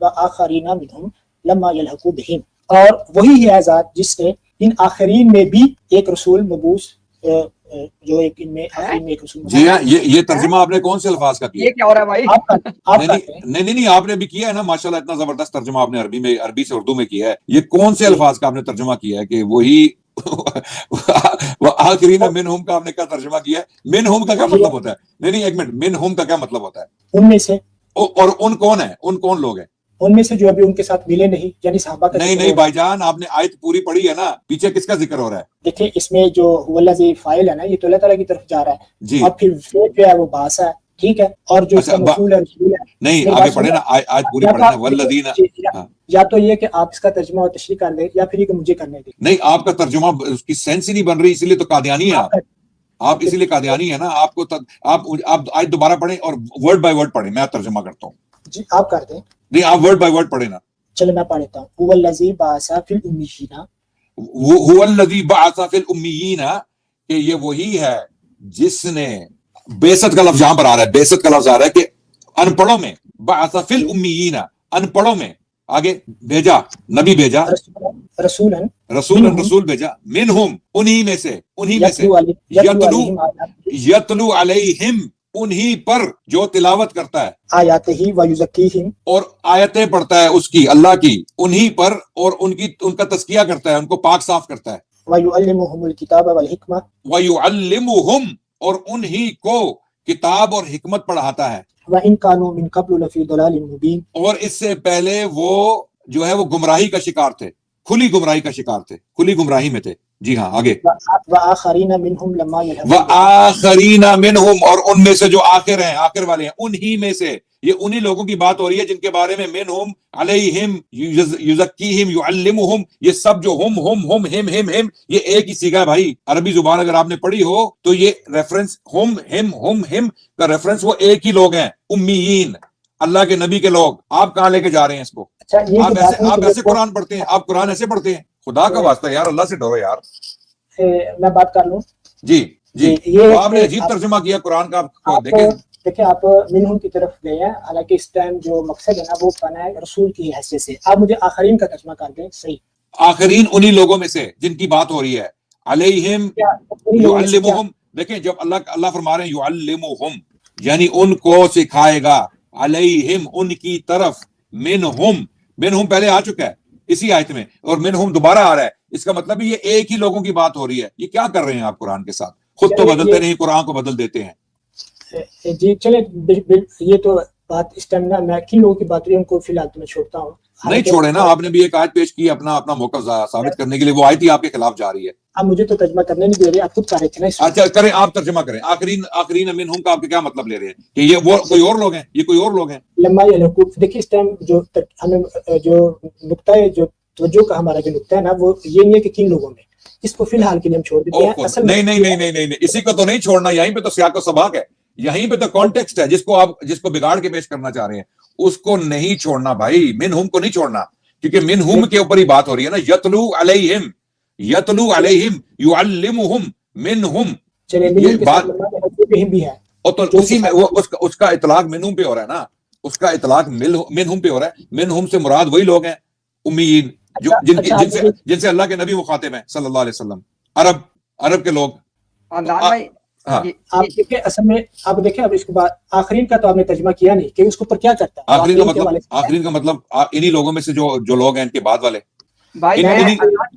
وآخرین منہم لما یلحقوا بہم، اور وہی ہے ذات جس نے ان آخرین میں بھی ایک رسول مبعوث جو ایک ان میں آخرین میں ایک رسول جی ہاں، یہ ترجمہ آپ نے کون سے الفاظ کا کیا؟ یہ کیا ہو رہا ہے بھائی؟ آپ نہیں آپ نے بھی کیا ہے نا، ماشاءاللہ اتنا زبردست ترجمہ آپ نے عربی سے اردو میں کیا ہے. یہ کون سے الفاظ کا آپ نے ترجمہ کیا ہے کہ وہی آخرین منہم کا آپ نے کیا ترجمہ کیا ہے؟ منہم کا کیا مطلب ہوتا ہے؟ نہیں ایک منٹ، منہم کا کیا مطلب ہوتا ہے؟ ان میں سے، اور ان کون ہیں؟ ان کون لوگ ہیں؟ ان میں سے جو ابھی ان کے ساتھ ملے نہیں، یعنی صحابہ کا نہیں بھائی جان، آپ نے آیت پوری پڑھی ہے نا، پیچھے کس کا ذکر ہو رہا ہے؟ دیکھیں اس میں جو والذی فاعل ہے نا، یہ تو اللہ تعالیٰ کی طرف جا رہا ہے جی، اور پھر فعل جو ہے وہ باسا ہے، ٹھیک ہے، اور جو اس کا مفعول ہے رسول ہے. نہیں آگے پڑھے نا، آیت پوری پڑھے نا، والذین. یا تو یہ کہ آپ اس کا ترجمہ اور تشریح کر دیں، یا پھر یہ کہ مجھے کرنے دیں. نہیں، آپ کا ترجمہ اس کی سینس ہی نہیں بن رہی، اسی لیے تو قادیانی ہے آپ اسی لیے قادیانی ہے نا. آپ کو آپ آیت دوبارہ پڑھیں اور ورڈ بائی ورڈ پڑھیں، میں ترجمہ کرتا ہوں. جی آپ کر دیں. نہیں آپ ورڈ بائی ورڈ پڑھیں نا. چلے میں پڑھ لیتا ہوں. هو الذی بعث فی الامیین، هو الذی بعث فی الامیین، کہ یہ وہی ہے جس نے، بعثت کا لفظ یہاں پر آ رہا ہے، بعثت کا لفظ آ رہا ہے کہ ان پڑھوں میں، بعث فی الامیین، ان پڑھوں میں، آگے بھیجا، نبی بھیجا، رسول بھیجا، منہم انہی میں سے، یتلو علیہم انہی پر جو تلاوت کرتا ہے، آیاتہ و یزکیہم، اور آیتیں پڑھتا ہے اس کی، اللہ کی، انہی پر، اور ان کا تزکیہ کرتا ہے، ان کو پاک صاف کرتا ہے. ویعلمہم الکتاب والحکمہ، ویعلمہم، اور انہی کو کتاب اور حکمت پڑھاتا ہے. وَإِن كَانُوا مِن قَبْلُ لَفِي ضَلَالٍ مُبِينٍ، اور اس سے پہلے وہ جو ہے وہ گمراہی کا شکار تھے، کھلی گمراہی کا شکار تھے، کھلی گمراہی میں تھے. جی ہاں آگے. وَآخَرِينَ مِنْهُمْ لَمَّا يَلْحَقُوا، وَآخَرِينَ مِنْهُمْ، اور ان میں سے جو آخر ہیں، آخر والے ہیں، انہی میں سے. یہ انہی لوگوں کی بات ہو رہی ہے جن کے بارے میں منہم، علیہم، یزکیہم، یعلمہم، یہ سب جو ہم یہ ایک ہی صیغہ ہے بھائی. عربی زبان اگر آپ نے پڑھی ہو تو یہ ریفرنس ہم کا ریفرنس وہ ایک ہی لوگ ہیں، امیین، اللہ کے نبی کے لوگ. آپ کہاں لے کے جا رہے ہیں اس کو؟ آپ ایسے قرآن پڑھتے ہیں؟ آپ قرآن ایسے پڑھتے ہیں؟ خدا کا واسطہ یار، اللہ سے ڈرو یار. میں بات کر لوں. جی تو آپ نے عجیب ترجمہ کیا قرآن کا. دیکھیں آپ منہم کی طرف گئے ہیں، حالانکہ اس ٹائم جو مقصد ہے نا وہ پڑھنا ہے رسول کی حیثیت سے. آپ مجھے آخرین کا ترجمہ کر دیں. صحیح، آخرین انہی لوگوں میں سے جن کی بات ہو رہی ہے. علیہم یعلمہم، دیکھیں جب اللہ فرما رہے ہیں یعلمہم، یعنی ان کو سکھائے گا، علیہم ان کی طرف، منہم پہلے آ چکا ہے اسی آیت میں، اور منہم دوبارہ آ رہا ہے. اس کا مطلب یہ ایک ہی لوگوں کی بات ہو رہی ہے. یہ کیا کر رہے ہیں آپ قرآن کے ساتھ؟ خود تو بدلتے نہیں، قرآن کو بدل دیتے ہیں. جی چلے، یہ تو بات اس ٹائم نا میں کن لوگوں کی بات رہی ہوں، ان کو فی الحال تو میں چھوڑتا ہوں. نہیں چھوڑے نا، آپ نے بھی ایک آیت پیش کی اپنا موقف ثابت کرنے کے لیے، وہ آیت ہی آپ کے خلاف جا رہی ہے. اب مجھے تو ترجمہ کرنے نہیں دے رہے، آپ خود کر رہے تھے نا. اچھا کریں، آپ ترجمہ کریں. آخرین منہم کا آپ کیا مطلب لے رہے ہیں؟ کہ یہ وہ کوئی اور لوگ ہیں؟ یہ کوئی اور لوگ ہیں؟ لما یلحقوا، دیکھیے اس ٹائم جو ہمیں جو نقطہ ہے، جو توجہ کا ہمارا جو نقطہ ہے نا، وہ یہ نہیں ہے کہ کن لوگوں میں. اس کو فی الحال کے لیے ہم چھوڑ دیتے ہیں. اصل نہیں، اسی کو تو نہیں چھوڑنا. یہیں پہ تو سیاق و سباق ہے، یہیں پہ تو کانٹیکسٹ ہے جس کو بگاڑ کے پیش کرنا چاہ رہے ہیں. اس کو نہیں چھوڑنا بھائی، منہم کو نہیں چھوڑنا، کیونکہ منہم کے اوپر ہی بات ہو رہی ہے نا. یتلو علیہم یعلمہم منہم، یہ بات بھی ہے. اور تو اسی میں وہ اس کا اطلاق منہم پہ ہو رہا ہے نا، اس کا اطلاق منہم پہ ہو رہا ہے. منہم سے مراد وہی لوگ ہیں امیین، جن سے اللہ کے نبی مخاطب ہیں صلی اللہ علیہ وسلم، عرب کے لوگ. آپ دیکھیں اصل میں، آپ دیکھیں اب اس کے بعد آخرین کا تو آپ نے ترجمہ کیا نہیں کہ اس کے اوپر کیا کرتا ہے. آخرین کا مطلب انہی لوگوں میں سے جو لوگ ہیں ان کے بعد والے بھائی.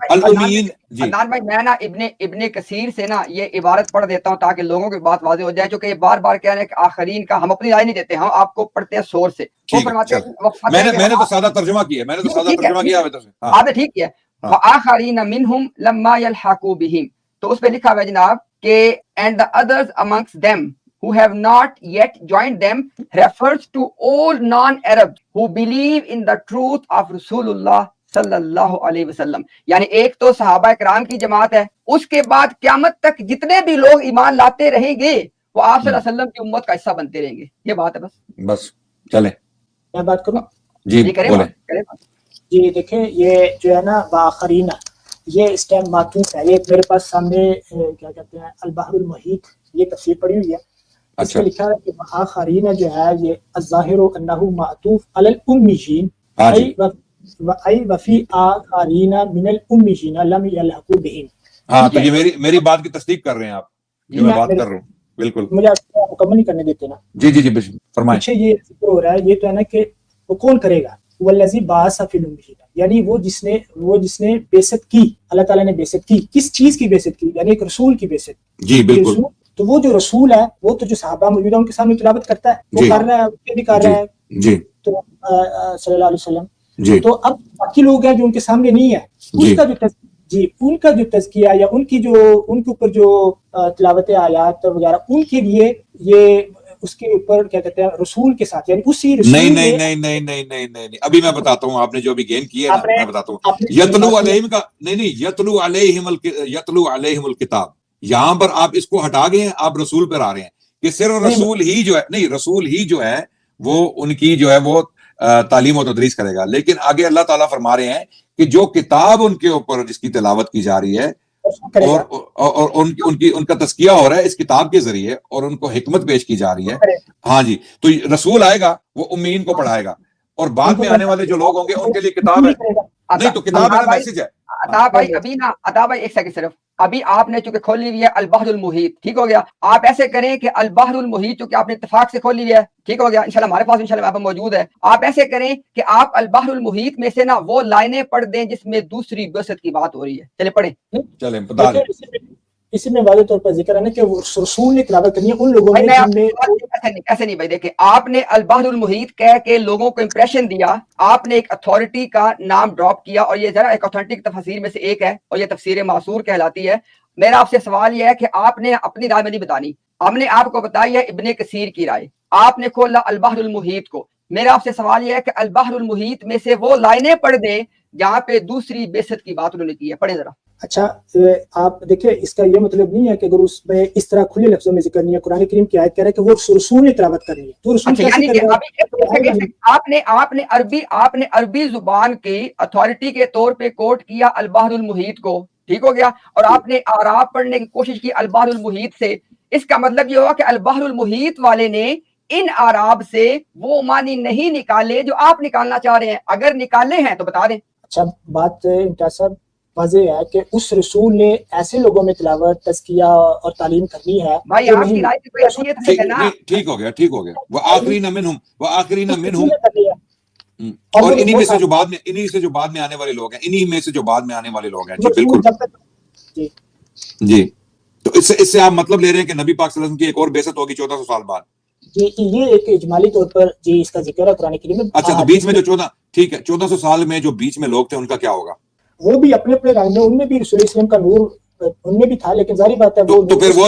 الامین. جی عدنان بھائی، میں نا ابن کثیر سے نا یہ عبارت پڑھ دیتا ہوں تاکہ لوگوں کی بات واضح ہو جائے، جو کہ یہ بار بار کہہ رہے ہیں کہ آخرین کا ہم اپنی رائے نہیں دیتے، ہم آپ کو پڑھتے ہیں سور سے. میں نے تو سادہ ترجمہ کیا، آپ نے ٹھیک کیا. وآخرین منہم لما یلحقوا بہم، تو اس پہ لکھا ہوا ہے جناب کہ and the others amongst them who have not yet joined them refers to all non-Arabs who believe in the truth of Rasulullah صلی اللہ علیہ وسلم. یعنی ایک تو صحابہ کرام کی جماعت ہے، اس کے بعد قیامت تک جتنے بھی لوگ ایمان لاتے رہیں گے وہ آپ صلی اللہ علیہ وسلم کی امت کا حصہ بنتے رہیں گے. یہ بات ہے. بس چلیں میں بات کروں. جی بولیں. جی دیکھیں یہ جو ہے نا بآخرین، یہ اس ٹائم معطوف ہے. یہ میرے پاس سامنے کیا کہتے ہیں البحر المحیط، یہ تفسیر پڑھی ہوئی ہے. اس میں لکھا ہے کہ بآخرین جو ہے یہ الظاہر انہ معطوف علی الامیین، ہاں جی ای وفی آخرین من الامین لم یلحقوا بہم. ہاں تو یہ میری بات کی تصدیق کر رہے ہیں آپ جو میں بات کر رہا ہوں. بالکل مجھے آپ مکمل نہیں کرنے دیتے نا. جی فرمائیں. پیچھے یہ ذکر ہو رہا ہے، یہ تو ہے نا کہ وہ کون کرے گا، والذی بعث فی الامین، یعنی وہ جس نے بعثت کی، اللہ تعالیٰ نے بعثت کی. کس چیز کی بعثت کی؟ یعنی ایک رسول کی بعثت. جی بالکل. تو وہ جو رسول ہے وہ تو جو صحابہ موجود ہیں ان کے سامنے تلاوت کرتا ہے، وہ کر رہا ہے، وہ بھی کر رہا ہے جی تو صلی اللہ علیہ وسلم. جی تو اب باقی لوگ ہیں جو ان کے سامنے نہیں ہے، اس کا جو ان کا جو تزکیہ یا ان کی جو ان کے اوپر جو تلاوت آیات وغیرہ، ان کے لیے یہ اس کے اوپر کیا کہتے ہیں رسول کے ساتھ، یعنی اسی رسول نہیں ابھی میں بتاتا ہوں. آپ نے جو ابھی گین کیا ہے نا، میں بتاتا ہوں. یتلو علیہم کا نہیں، یتلو علیہم الکتاب، یہاں پر آپ اس کو ہٹا گئے ہیں، آپ رسول پر آ رہے ہیں کہ صرف رسول ہی جو ہے، نہیں رسول ہی جو ہے وہ ان کی جو ہے وہ تعلیم و تدریس کرے گا. لیکن آگے اللہ تعالیٰ فرما رہے ہیں کہ جو کتاب ان کے اوپر جس کی تلاوت کی جا رہی ہے اور ان کا تزکیہ ہو رہا ہے اس کتاب کے ذریعے، اور ان کو حکمت پیش کی جا رہی ہے. ہاں جی، تو رسول آئے گا وہ امین کو پڑھائے گا، اور بعد میں آنے والے جو لوگ ہوں گے ان کے لیے کتاب ہے. نہیں تو کتاب ہے نا، میسج ہے. عطا بھائی ایک سیکنڈ صرف. ابھی آپ نے چونکہ کھولی ہوئی ہے البحر المحیط، ٹھیک ہو گیا. آپ ایسے کریں کہ البحر المحیط چونکہ آپ نے اتفاق سے کھولی ہوئی ہے، ٹھیک ہو گیا، انشاءاللہ ہمارے پاس انشاءاللہ وہاں پہ موجود ہے. آپ ایسے کریں کہ آپ البحر المحیط میں سے نا وہ لائنیں پڑھ دیں جس میں دوسری بعثت کی بات ہو رہی ہے. چلے پڑھیں. چلیں بتا دیں. اسی میں واضح طور پر ذکر ہے نا کہ وہ رسول نے تلاوت کرنی ہے ان لوگوں میں جن میں ایسے نہیں بھائی. دیکھیں آپ نے البحر المحیط کہہ کے لوگوں کو امپریشن دیا، آپ نے ایک اتھارٹی کا نام ڈراپ کیا، اور یہ ذرا ایک اتھینٹک تفسیر میں سے ایک ہے اور یہ تفسیر معصور کہلاتی ہے. میرا آپ سے سوال یہ ہے کہ آپ نے اپنی رائے میں نہیں بتانی، ہم نے آپ کو بتائی ہے ابن کثیر کی رائے. آپ نے کھولا البحر المحیط کو. میرا آپ سے سوال یہ ہے کہ البحر المحیط میں سے وہ لائنیں پڑھ دیں جہاں پہ دوسری بعثت کی بات انہوں نے کی ہے. پڑھیں ذرا. اچھا آپ دیکھیں اس کا یہ مطلب نہیں ہے کہ اگر اس میں اس طرح کھلے لفظوں میں ذکر نہیں ہے. قرآن کریم کی آیت کہہ رہا ہے کہ وہ رسول نے تلاوت کرنی ہے. تو رسول آپ نے عربی زبان کی اتھارٹی کے طور پہ کوٹ کیا البحر المحیط کو، ٹھیک ہو گیا، اور آپ نے اعراب پڑھنے کی کوشش کی البحر المحیط سے. اس کا مطلب یہ ہوا کہ البحر المحیط والے نے ان اعراب سے وہ معنی نہیں نکالے جو آپ نکالنا چاہ رہے ہیں. اگر نکالے ہیں تو بتا دیں. اچھا بات صاحب واضح ہے کہ اس رسول نے ایسے لوگوں میں تلاوت، تزکیہ اور تعلیم کرنی ہے. بھائی آپ کی رائے کوئی حیثیت ہے نا. ٹھیک ہو گیا. وہ آخرین منہم اور انہی میں سے جو بعد میں آنے والے لوگ ہیں، انہی میں سے جو بعد میں آنے والے لوگ ہیں. جی بالکل. جی تو اس سے آپ مطلب لے رہے ہیں کہ نبی پاک صلی اللہ علیہ وسلم کی ایک اور بعثت ہوگی 1400 سال بعد. جی یہ ایک اجمالی طور پر جی اس کا ذکر ہے قرآن کریم میں. اچھا تو بیچ میں جو 1400 سال میں جو بیچ میں لوگ تھے ان کا کیا ہوگا؟ وہ بھی اپنے رنگ میں، ان میں بھی رسول اسلام کا نور ان میں بھی تھا، لیکن ظاہری بات ہے تو پھر وہ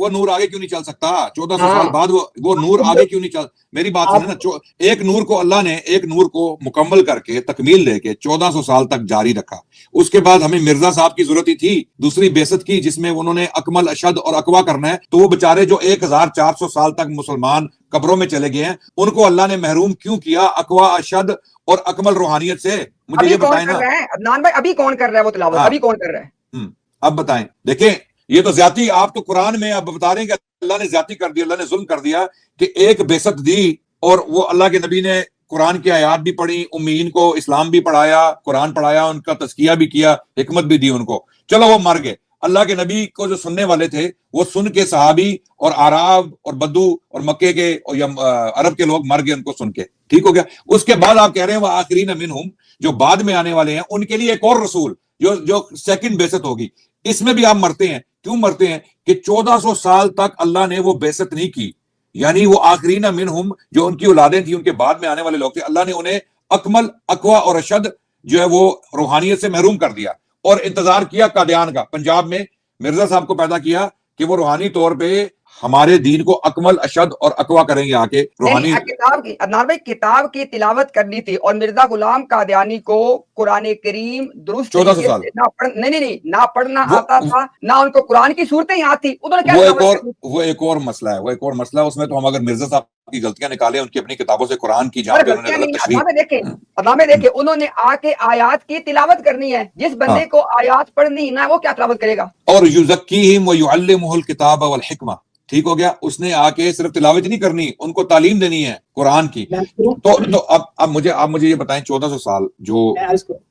نور آگے کیوں نہیں چل سکتا؟ 1400 سال بعد وہ نور آگے کیوں نہیں چل؟ میری بات سنیں نا. ایک نور کو اللہ نے ایک نور کو مکمل کر کے تکمیل دے کے 1400 سال تک جاری رکھا. اس کے بعد ہمیں مرزا صاحب کی ضرورت ہی تھی دوسری بعثت کی جس میں انہوں نے اکمل، اشد اور اقوا کرنا ہے. تو وہ بےچارے جو 1400 سال تک مسلمان قبروں میں چلے گئے ہیں ان کو اللہ نے محروم کیوں کیا اقوا، اشد اور اکمل روحانیت سے؟ مجھے یہ بتائیں نا. عدنان بھائی ابھی کون کر رہا ہے وہ تلاوت؟ ابھی کون کر رہا ہے؟ اب بتائیں. دیکھیں یہ تو زیادتی، آپ تو قرآن میں اب بتا رہے ہیں کہ اللہ نے زیادتی کر دی، اللہ نے ظلم کر دیا کہ ایک بعثت دی اور وہ اللہ کے نبی نے قرآن کی آیات بھی پڑھی، امیین کو اسلام بھی پڑھایا، قرآن پڑھایا، ان کا تزکیہ بھی کیا، حکمت بھی دی ان کو. چلو وہ مر گئے. اللہ کے نبی کو جو سننے والے تھے وہ سن کے صحابی اور اعراب اور بدو اور مکے کے اور عرب کے لوگ مر گئے ان کو سن کے. ٹھیک ہو گیا. اس کے بعد آپ کہہ رہے ہیں وہ آخرین منہم، جو بعد میں آنے والے ہیں ان کے لیے ایک اور رسول جو سیکنڈ بعثت ہوگی. اس میں بھی آپ مرتے ہیں. کیوں مرتے ہیں؟ کہ 1400 سال تک اللہ نے وہ بعثت نہیں کی. یعنی وہ آخرین منہم جو ان کی اولادیں تھیں، ان کے بعد میں آنے والے لوگ تھے، اللہ نے انہیں اکمل، اقوا اور اشد جو ہے وہ روحانیت سے محروم کر دیا. اور انتظار کیا قادیان کا، پنجاب میں مرزا صاحب کو پیدا کیا کہ وہ روحانی طور پہ ہمارے دین کو اکمل، اشد اور اقوا کریں گے. آ کے روحانی کتاب کی عدنان بھائی کتاب کی تلاوت کرنی تھی، اور مرزا غلام قادیانی کو قرآن کریم درست 1400 سال نہ پڑھنا آتا تھا، نہ ان کو قرآن کی صورتیں یاد تھی. وہ ایک اور مسئلہ ہے. اس میں تو ہم اگر مرزا صاحب کی غلطیاں نکالیں ان کی اپنی کتابوں سے قرآن کی جہاں پہ دیکھیں انہوں نے آ کے آیات کی تلاوت کرنی ہے. جس بندے کو آیات پڑھنی نہ وہ کیا تلاوت کرے گا؟ اور یزکیہم ویعلمہ الکتاب والحکمہ، ٹھیک ہو گیا. اس نے آ کے صرف تلاوت نہیں کرنی, ان کو تعلیم دینی ہے قرآن کی. تو اب مجھے یہ بتائیں 1400 سال جو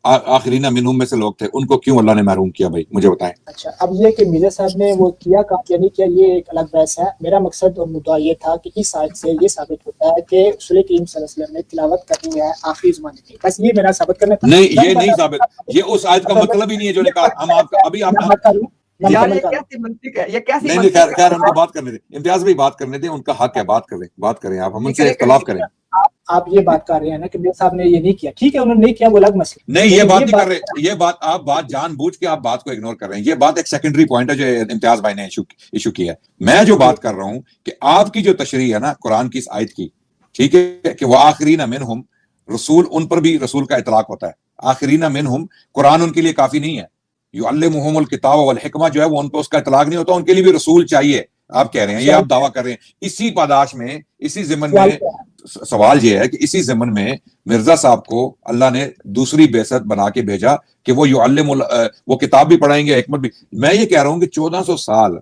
آخرین منہم میں سے لوگ تھے ان کو کیوں اللہ نے محروم کیا بھائی, مجھے بتائیں. اچھا, اب یہ کہ مرزا صاحب نے وہ کیا یا نہیں کیا یہ ایک الگ بحث ہے. میرا مقصد اور مدعا یہ تھا کہ اس آیت سے یہ ثابت ہوتا ہے کہ رسول کریم صلی اللہ علیہ وسلم نے تلاوت کرنی ہے آخری زمانے کی, بس یہ میرا ثابت کرنا تھا. نہیں, یہ نہیں ثابت, یہ اس آیت کا مطلب ہی نہیں ہے جو نے کہا. ہم آپ کا ابھی یار یہ کیسی منطق ہے, یہ کیسی نہیں منطق ہے؟ خیر ہم کو بات کرنے دیں, امتیاز بھائی بات کرنے دیں, ان کا حق ہے, بات کریں آپ, ہم ان سے اختلاف کریں. آپ یہ بات کر رہے ہیں نا کہ میرے صاحب نے یہ نہیں کیا, ٹھیک ہے انہوں نے نہیں کیا وہ الگ مسئلہ. نہیں یہ بات نہیں کر رہے, یہ بات آپ بات جان بوجھ کے آپ بات کو اگنور کر رہے ہیں. یہ بات ایک سیکنڈری پوائنٹ ہے جو امتیاز بھائی نے ایشو کیا ہے. میں جو بات کر رہا ہوں کہ آپ کی جو تشریح ہے نا قرآن کی اس آیت کی, ٹھیک ہے, کہ وہ آخرین منہم, رسول ان پر بھی رسول کا اطلاق ہوتا ہے. آخرین منہم قرآن ان کے لیے کافی نہیں ہے. یعلمہم الکتاب والحکمہ جو ہے وہ ان پہ اس کا اطلاق نہیں ہوتا, ان کے لیے بھی رسول چاہیے. آپ کہہ رہے ہیں, یہ آپ دعویٰ کر رہے ہیں. اسی پاداش میں, اسی ضمن میں سوال یہ ہے کہ اسی ضمن میں مرزا صاحب کو اللہ نے دوسری بعثت بنا کے بھیجا کہ وہ وہ کتاب بھی پڑھائیں گے, حکمت بھی. میں یہ کہہ رہا ہوں کہ 1400 سال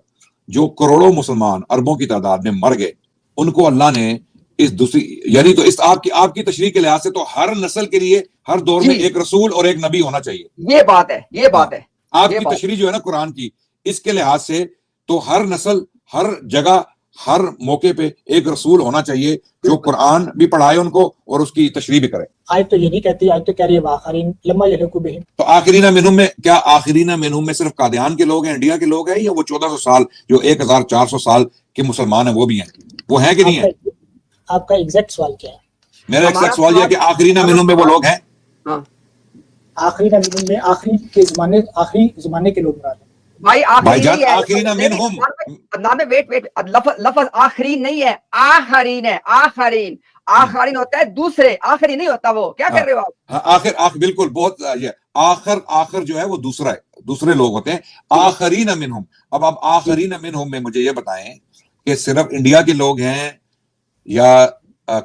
جو کروڑوں مسلمان اربوں کی تعداد میں مر گئے, ان کو اللہ نے اس دوسری, یعنی تو اس آپ کی تشریح کے لحاظ سے تو ہر نسل کے لیے ہر دور میں ایک رسول اور ایک نبی ہونا چاہیے. یہ بات ہے آپ کی تشریح جو ہے نا قرآن کی, اس کے لحاظ سے تو ہر نسل, ہر جگہ, ہر موقع پہ ایک رسول ہونا چاہیے جو قرآن بھی پڑھائے ان کو اور اس کی تشریح بھی کرے. آیت تو یہ نہیں کہتی, آیت تو کہہ رہی ہے وآخرین لما یلحقوا بہم. تو آخرین منہم میں کیا آخرین منہم میں صرف قادیان کے لوگ ہیں, انڈیا کے لوگ ہیں, یا وہ 1400 سال جو 1400 سال کے مسلمان ہیں وہ بھی ہیں, وہ ہیں کہ نہیں ہیں؟ آپ کا ایگزیکٹ سوال کیا ہے؟ میرا ایگزیکٹ سوال یہ ہے کہ آخرین منہم میں وہ لوگ ہیں. آخرین منہم میں آخری زمانے کے لوگ مراد ہیں بھائی. آخرین منہم ویٹ, لفظ آخرین نہیں ہے, آخرین ہے. آخرین ہوتا ہے دوسرے, آخری نہیں ہوتا. وہ کیا کر رہے ہو آپ؟ آخر بالکل, بہت یہ آخر جو ہے وہ دوسرا ہے, دوسرے لوگ ہوتے ہیں. آخرین منہم, اب آپ آخرین منہم میں مجھے یہ بتائیں کہ صرف انڈیا کے لوگ ہیں یا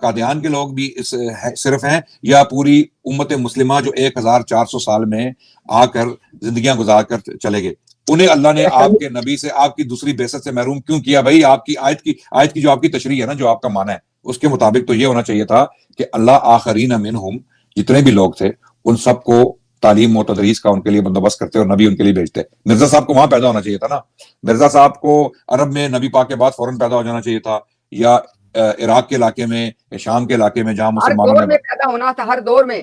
قادیان کے لوگ بھی صرف ہیں, یا پوری امت مسلمہ جو 1400 سال میں آ کر زندگیاں گزار کر چلے گئے, انہیں اللہ نے آپ کے نبی سے, آپ کی دوسری بعثت سے محروم کیوں کیا بھائی؟ آپ کی آیت کی جو آپ کی تشریح ہے نا, جو آپ کا معنی ہے, اس کے مطابق تو یہ ہونا چاہیے تھا کہ اللہ آخرین منہم جتنے بھی لوگ تھے ان سب کو تعلیم و تدریس کا ان کے لیے بندوبست کرتے اور نبی ان کے لیے بھیجتے. مرزا صاحب کو وہاں پیدا ہونا چاہیے تھا نا, مرزا صاحب کو عرب میں نبی پاک کے بعد فوراً پیدا ہو جانا چاہیے تھا, یا عراق کے علاقے میں, شام کے علاقے میں جہاں مسلمانوں نے پیدا ہونا تھا, ہر دور میں.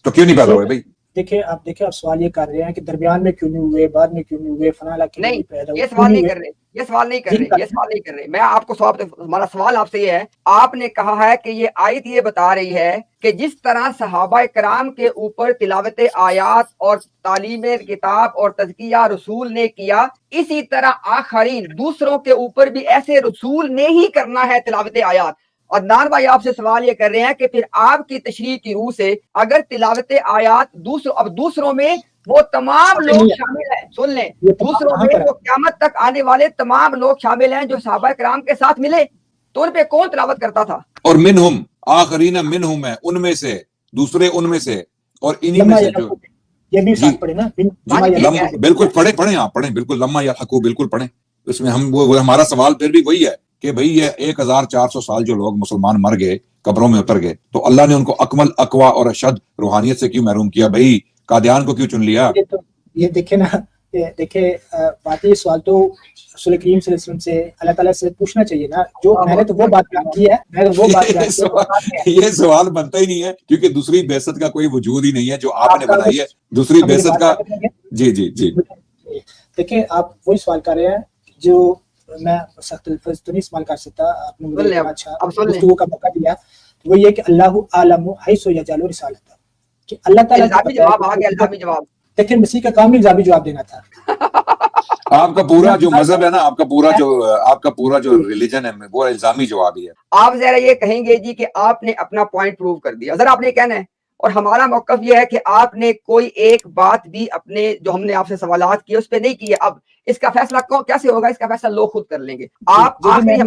تو کیوں نہیں پیدا ہوئے بھائی؟ دیکھیں آپ سوال یہ کر رہے ہیں کہ درمیان میں کیوں نہیں ہوئے, بعد میں کیوں نہیں ہوئے, فلاں علاقے میں نہیں, پیدا ہوئے. یہ سوال نہیں کر رہے. میں آپ کو ہمارا سوال آپ سے یہ ہے, آپ نے کہا ہے کہ یہ آیت یہ بتا رہی ہے کہ جس طرح صحابہ کرام کے اوپر تلاوت آیات اور تعلیم کتاب اور تزکیہ رسول نے کیا, اسی طرح آخرین دوسروں کے اوپر بھی ایسے رسول نے ہی کرنا ہے تلاوت آیات. اور نان بھائی آپ سے سوال یہ کر رہے ہیں کہ پھر آپ کی تشریح کی روح سے اگر تلاوت آیات دوسروں میں وہ تمام لوگ شامل ہیں, سن لیں, دوسروں میں وہ قیامت تک آنے والے تمام لوگ شامل ہیں جو صحابہ کرام کے ساتھ ملے, تو ان پہ کون تلاوت کرتا تھا؟ اور منہم, آخرین منہم ہے ان میں سے, دوسرے ان میں سے, اور انہی میں سے جو یہ بھی ساتھ پڑھے نا, بالکل پڑھیں آپ پڑھیں, بالکل لما یلحقوا بالکل پڑھیں. اس میں ہمارا سوال پھر بھی وہی ہے کہ بھئی یہ 1400 سال جو لوگ مسلمان مر گئے, قبروں میں اتر گئے, تو اللہ نے ان کو اکمل, اقوا اور اشد روحانیت سے کیوں محروم کیا بھئی؟ قادیان کو کیوں چن لیا؟ یہ دیکھیں نا, دیکھیں واقعی سوال تو رسول کریم صلی اللہ علیہ وسلم سے اللہ تعالیٰ سے پوچھنا چاہیے نا. جو میں نے تو وہ بات کی ہے, یہ سوال بنتا ہی نہیں ہے کیونکہ دوسری بعثت کا کوئی وجود ہی نہیں ہے جو آپ نے بنائی ہے, دوسری بعثت کا. جی دیکھیں آپ وہی سوال کر رہے ہیں جو میں سخت الفاظ تو نہیں استعمال کر سکتا, آپ نے مجھے اچھا گفتگو کا موقع دیا. وہ یہ کہ اللہ اعلم حیث یجعل رسالتہ, کہ اللہ تعالیٰ جواب. لیکن مسیح کا کام الزامی جواب دینا تھا. آپ کا پورا جو مذہب ہے نا, آپ کا پورا جو ریلیجن ہے وہ الزامی جواب ہی ہے. آپ ذرا یہ کہیں گے جی کہ آپ نے اپنا پوائنٹ پروو کر دیا, ذرا آپ نے کہنا ہے, اور ہمارا موقف یہ ہے کہ آپ نے کوئی ایک بات بھی اپنے جو ہم نے آپ سے سوالات کیے اس پہ نہیں کیے. اب اس کا فیصلہ کیسے ہوگا؟ اس کا فیصلہ لوگ خود کر لیں گے. آپ آخری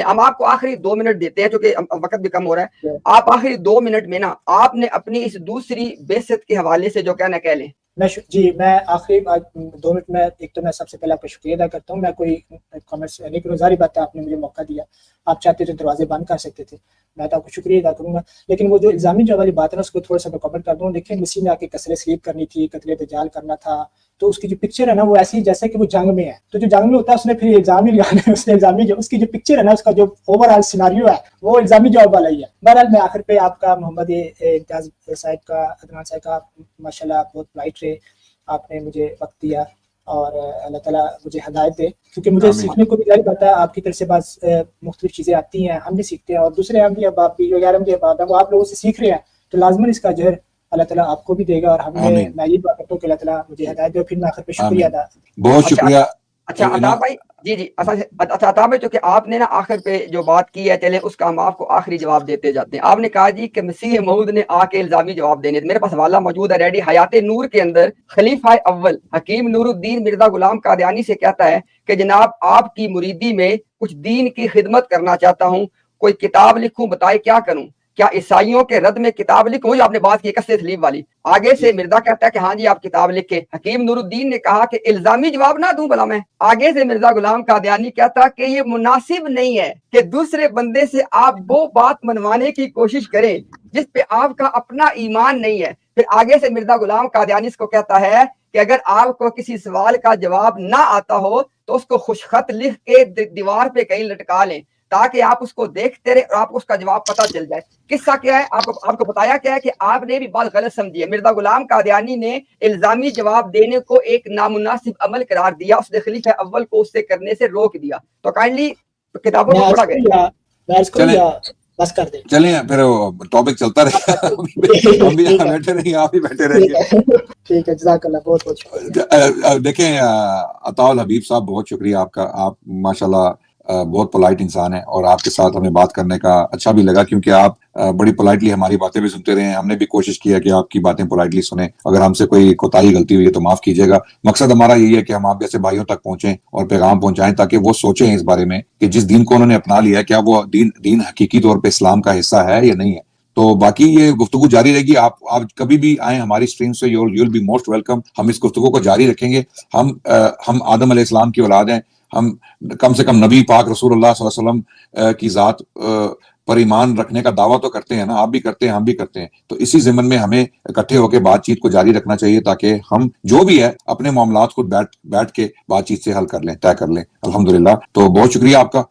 ہم آپ کو آخری 2 منٹ دیتے ہیں کیونکہ وقت بھی کم ہو رہا ہے. آپ آخری 2 منٹ میں نا آپ نے اپنی اس دوسری بعثت کے حوالے سے جو کہنا کہہ لیں. میں آخری 2 منٹ میں ایک تو میں سب سے پہلے آپ کا شکریہ ادا کرتا ہوں. میں کوئی کامنٹس نہیں کروں, ظاہری بات ہے آپ نے مجھے موقع دیا, آپ چاہتے تو دروازے بند کر سکتے تھے, میں تو آپ کو شکریہ ادا کروں گا. لیکن وہ جو الزامی جو والی بات ہے نا اس کو تھوڑا سا میں کامنٹ کر دوں. دیکھیں مسیح نے آ کے قصر سلیب کرنی تھی, قتل دجال کرنا تھا, تو اس کی جو پکچر ہے نا وہ ایسی جیسے کہ وہ جنگ میں ہے, تو جو جنگ میں ہوتا ہے اس نے پھر الزام ہی لگانا ہے, اس نے الزامی جو اس کی جو پکچر ہے نا اس کا جو اوور آل سیناریو ہے وہ الزامی جواب والا ہی ہے. بہرحال میں آخر پہ آپ کا محمد امتیاز صاحب کا, عدنان صاحب کا ماشاءاللہ بہت پولائٹ رہے, آپ نے مجھے وقت دیا اور اللہ تعالیٰ مجھے ہدایت دے, کیونکہ مجھے سیکھنے کو بھی ظاہر بات ہے آپ کی طرف سے بعض مختلف چیزیں آتی ہیں, ہم بھی سیکھتے ہیں اور دوسرے احمدی احباب بھی جو غیر احمدی احباب ہیں وہ آپ لوگوں سے سیکھ رہے ہیں, تو لازماً اس کا اجر اللہ تعالیٰ آپ کو بھی دے گا. اور ہم نے میں یہ بات کرتا ہوں کہ اللہ تعالیٰ مجھے ہدایت دے. پھر میں آخر پہ شکریہ ادا. بہت شکریہ. اچھا عطا بھائی, جی اچھا عطا بھائی, چونکہ آپ نے نا آخر پہ جو بات کی ہے, چلیں اس کا ہم آپ کو آخری جواب دیتے جاتے ہیں. آپ نے کہا جی کہ مسیح موعود نے آ کے الزامی جواب دینے, میرے پاس حوالہ موجود ہے ریڈی. حیات نور کے اندر خلیفہ اول حکیم نور الدین مرزا غلام قادیانی سے کہتا ہے کہ جناب آپ کی مریدی میں کچھ دین کی خدمت کرنا چاہتا ہوں, کوئی کتاب لکھوں, بتائے کیا کروں, کیا عیسائیوں کے رد میں کتاب لکھوں, جو آپ نے بات کی قصے سلیب والی. آگے سے مرزا کہتا ہے کہ ہاں جی آپ کتاب لکھیں. حکیم نور الدین نے کہا کہ الزامی جواب نہ دوں بلا میں. آگے سے مرزا غلام قادیانی کہتا کہ یہ مناسب نہیں ہے کہ دوسرے بندے سے آپ وہ بات منوانے کی کوشش کریں جس پہ آپ کا اپنا ایمان نہیں ہے. پھر آگے سے مرزا غلام قادیانی اس کو کہتا ہے کہ اگر آپ کو کسی سوال کا جواب نہ آتا ہو تو اس کو خوش خط لکھ کے دیوار پہ کہیں لٹکا لیں تاکہ آپ اس کو دیکھتے رہے اور آپ کو اس کا جواب پتہ چل جائے. قصہ کیا ہے, آپ کو بتایا کیا ہے کہ آپ نے بھی بات غلط سمجھی ہے. مرزا غلام قادیانی نے الزامی جواب دینے کو ایک نامناسب عمل قرار دیا, اس نے خلیفہ اول کو اس سے کرنے سے روک دیا. تو کائنڈلی کتابوں کو پڑھا گیا. بس کر دیں, چلیں پھر ٹاپک چلتا رہے, ہم بھی یہاں بیٹھے رہیں, آپ بھی بیٹھے رہیں. ٹھیک ہے, جزاک اللہ, بہت بہت شکریہ. دیکھیں عطا الحبیب صاحب, بہت شکریہ آپ کا. آپ ماشاءاللہ بہت پولائٹ انسان ہیں اور آپ کے ساتھ ہمیں بات کرنے کا اچھا بھی لگا, کیونکہ آپ بڑی پولائٹلی ہماری باتیں بھی سنتے رہے ہیں. ہم نے بھی کوشش کیا کہ آپ کی باتیں پولائٹلی سنیں. اگر ہم سے کوئی کوتاہی غلطی ہوئی ہے تو معاف کیجیے گا. مقصد ہمارا یہی ہے کہ ہم آپ جیسے بھائیوں تک پہنچیں اور پیغام پہنچائیں تاکہ وہ سوچیں اس بارے میں کہ جس دین کو انہوں نے اپنا لیا ہے کیا وہ دین حقیقی طور پہ اسلام کا حصہ ہے یا نہیں ہے. تو باقی یہ گفتگو جاری رہے گی. آپ کبھی بھی آئیں ہماری اسٹریم سے, you will be most welcome. ہم اس گفتگو کو جاری رکھیں گے. ہم آدم علیہ السلام کی اولاد ہیں. ہم کم سے کم نبی پاک رسول اللہ صلی اللہ علیہ وسلم کی ذات پر ایمان رکھنے کا دعویٰ تو کرتے ہیں نا, آپ بھی کرتے ہیں, ہم بھی کرتے ہیں. تو اسی ضمن میں ہمیں اکٹھے ہو کے بات چیت کو جاری رکھنا چاہیے تاکہ ہم جو بھی ہے اپنے معاملات کو بیٹھ کے بات چیت سے حل کر لیں, طے کر لیں. الحمدللہ. تو بہت شکریہ آپ کا.